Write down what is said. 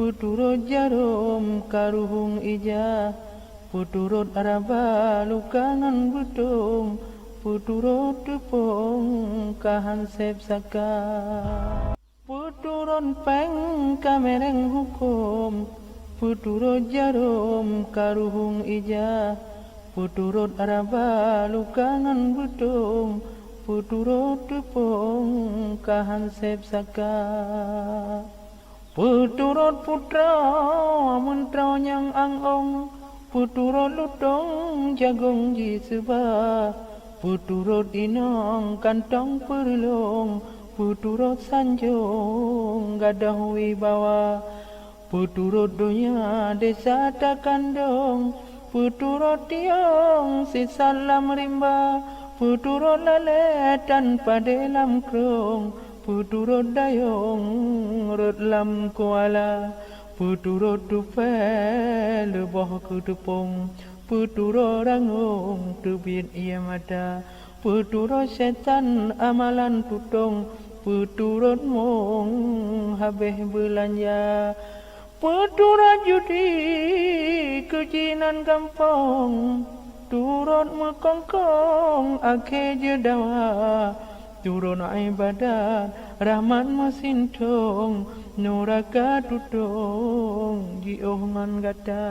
puturut jarum karuhung ija, puturut araba lukangan butung, puturut tepung kahansep saka, puturun peng kamereng hukum, puturut jarum karuhung ija, puturut araba lukangan butung, puturut tepung kahansep saka, puturut putra mantra nyang angong, puturut lutong jagung jisuba, puturut inong kantong perlong, puturut sanjung gadah wibawa, puturut dunia desa takandong, puturut tiong sisalam rimba, puturut lalet tanpa dalam krong, puturut dayong rut lam kuala, puturut tupe leboh kutupong, puturut rangung tubit ia mata, puturut setan amalan tutong, puturut mong habeh belanja, puturut judi kejinan kampung, turut mekongkong akhe jedawa, turun ibadat rahmat masintong, nuraka tutong jioh ngan gata.